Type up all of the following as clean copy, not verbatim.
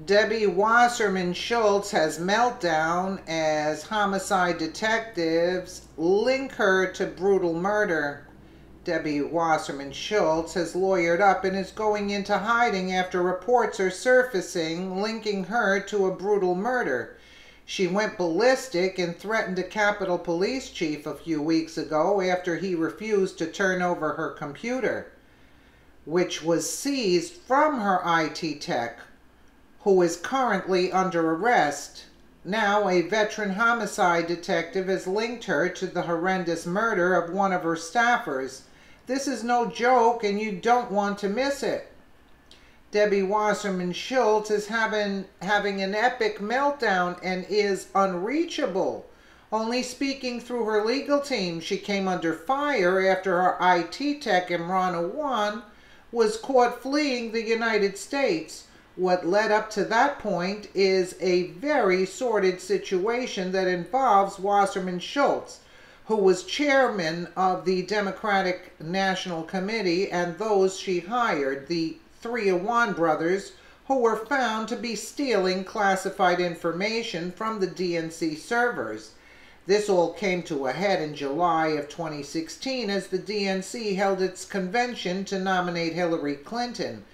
Debbie Wasserman Shultz has meltdown as homicide detectives link her to brutal murder. Debbie Wasserman Shultz has lawyered up and is going into hiding after reports are surfacing linking her to a brutal murder. She went ballistic and threatened a Capitol Police chief a few weeks ago after he refused to turn over her computer, which was seized from her IT tech, who is currently under arrest. Now, a veteran homicide detective has linked her to the horrendous murder of one of her staffers. This is no joke, and you don't want to miss it. Debbie Wasserman Shultz is having an epic meltdown and is unreachable. Only speaking through her legal team, she came under fire after her IT tech Imran Awan was caught fleeing the United States. What led up to that point is a very sordid situation that involves Wasserman Shultz, who was chairman of the Democratic National Committee, and those she hired, the three Awan brothers, who were found to be stealing classified information from the DNC servers. This all came to a head in July of 2016 as the DNC held its convention to nominate Hillary Clinton.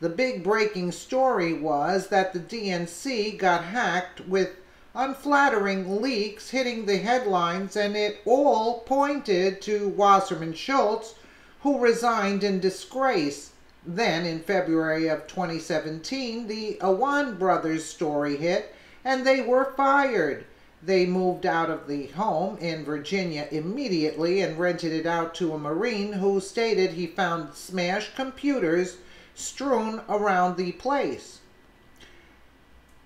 The big breaking story was that the DNC got hacked with unflattering leaks hitting the headlines, and it all pointed to Wasserman Shultz, who resigned in disgrace. Then, in February of 2017, the Awan brothers story hit, and they were fired. They moved out of the home in Virginia immediately and rented it out to a Marine who stated he found smashed computers strewn around the place.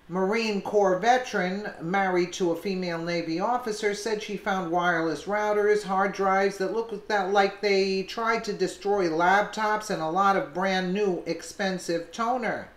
Marine Corps veteran married to a female Navy officer said she found wireless routers, hard drives that looked like they tried to destroy laptops, and a lot of brand new expensive toner.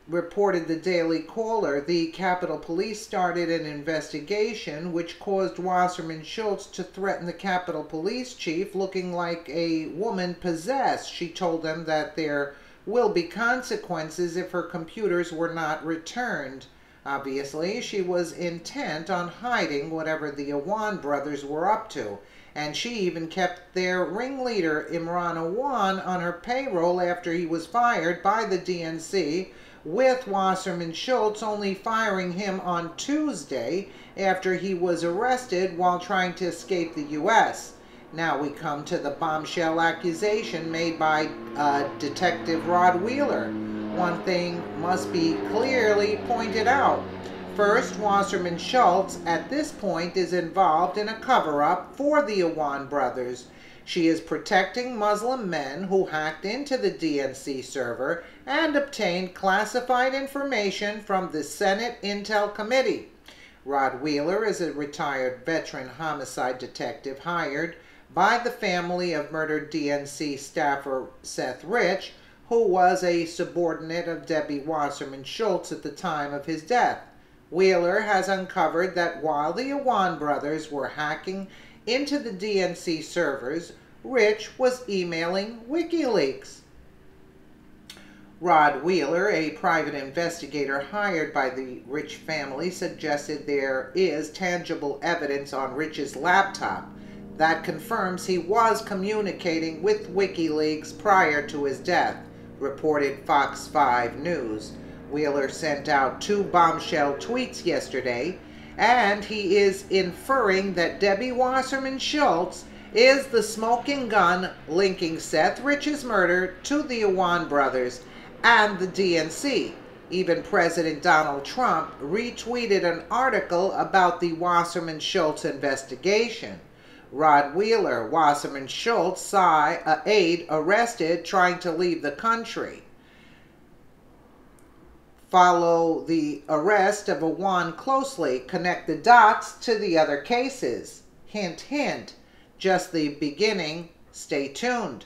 Reported the Daily Caller, the Capitol Police started an investigation which caused Wasserman Shultz to threaten the Capitol Police chief, looking like a woman possessed. She told them that there will be consequences if her computers were not returned. Obviously, she was intent on hiding whatever the Awan brothers were up to, and she even kept their ringleader Imran Awan on her payroll after he was fired by the DNC, with Wasserman Shultz only firing him on Tuesday after he was arrested while trying to escape the U.S. Now we come to the bombshell accusation made by Detective Rod Wheeler. One thing must be clearly pointed out. First, Wasserman Shultz at this point is involved in a cover-up for the Awan brothers. She is protecting Muslim men who hacked into the DNC server and obtained classified information from the Senate Intel Committee. Rod Wheeler is a retired veteran homicide detective hired by the family of murdered DNC staffer Seth Rich, who was a subordinate of Debbie Wasserman Shultz at the time of his death. Wheeler has uncovered that while the Awan brothers were hacking into the DNC servers, Rich was emailing WikiLeaks. Rod Wheeler, a private investigator hired by the Rich family, suggested there is tangible evidence on Rich's laptop that confirms he was communicating with WikiLeaks prior to his death, reported Fox 5 News. Wheeler sent out 2 bombshell tweets yesterday, and he is inferring that Debbie Wasserman Shultz is the smoking gun linking Seth Rich's murder to the Awan brothers and the DNC. Even President Donald Trump retweeted an article about the Wasserman Shultz investigation. Rod Wheeler, Wasserman Shultz aide arrested trying to leave the country. Follow the arrest of Awan closely. Connect the dots to the other cases. Hint, hint. Just the beginning. Stay tuned.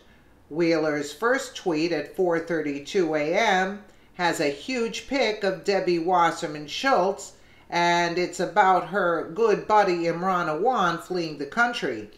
Wheeler's first tweet at 4:32 a.m. has a huge pic of Debbie Wasserman Shultz, and it's about her good buddy Imran Awan fleeing the country.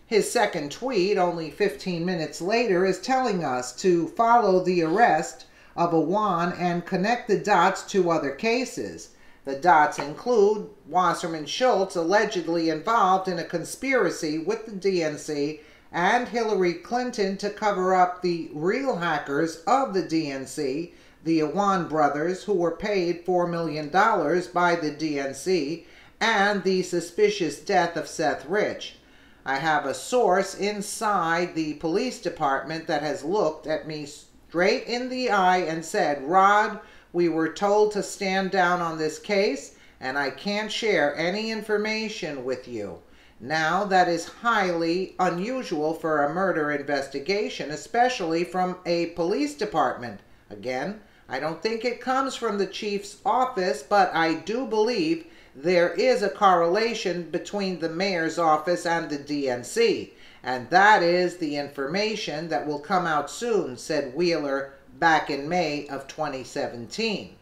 His second tweet, only 15 minutes later, is telling us to follow the arrest of Iwan and connect the dots to other cases. The dots include Wasserman Shultz allegedly involved in a conspiracy with the DNC and Hillary Clinton to cover up the real hackers of the DNC, the Iwan brothers, who were paid $4 million by the DNC, and the suspicious death of Seth Rich. I have a source inside the police department that has looked at me straight in the eye and said, "Rod, we were told to stand down on this case, and I can't share any information with you." Now, that is highly unusual for a murder investigation, especially from a police department. Again, I don't think it comes from the chief's office, but I do believe there is a correlation between the mayor's office and the DNC, and that is the information that will come out soon, said Wheeler back in May of 2017.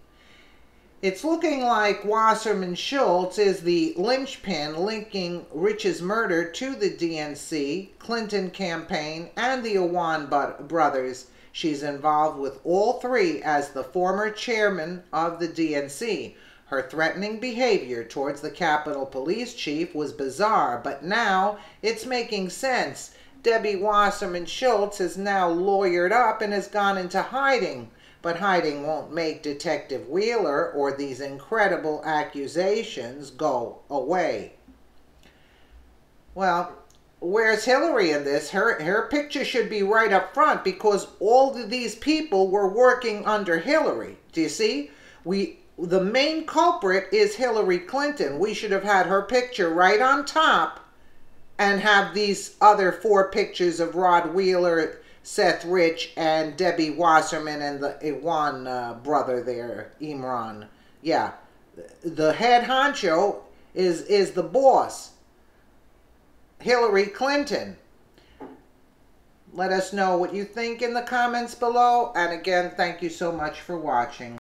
It's looking like Wasserman Shultz is the linchpin linking Rich's murder to the DNC, Clinton campaign, and the Iwan brothers. She's involved with all three as the former chairman of the DNC. Her threatening behavior towards the Capitol Police Chief was bizarre, but now it's making sense. Debbie Wasserman Shultz is now lawyered up and has gone into hiding. But hiding won't make Detective Wheeler or these incredible accusations go away. Well, where's Hillary in this? Her picture should be right up front because all of these people were working under Hillary. Do you see? The main culprit is Hillary Clinton. We should have had her picture right on top and have these other 4 pictures of Rod Wheeler, Seth Rich, and Debbie Wasserman and the Iwan brother there, Imran. Yeah, the head honcho is the boss, Hillary Clinton. Let us know what you think in the comments below. And again, thank you so much for watching.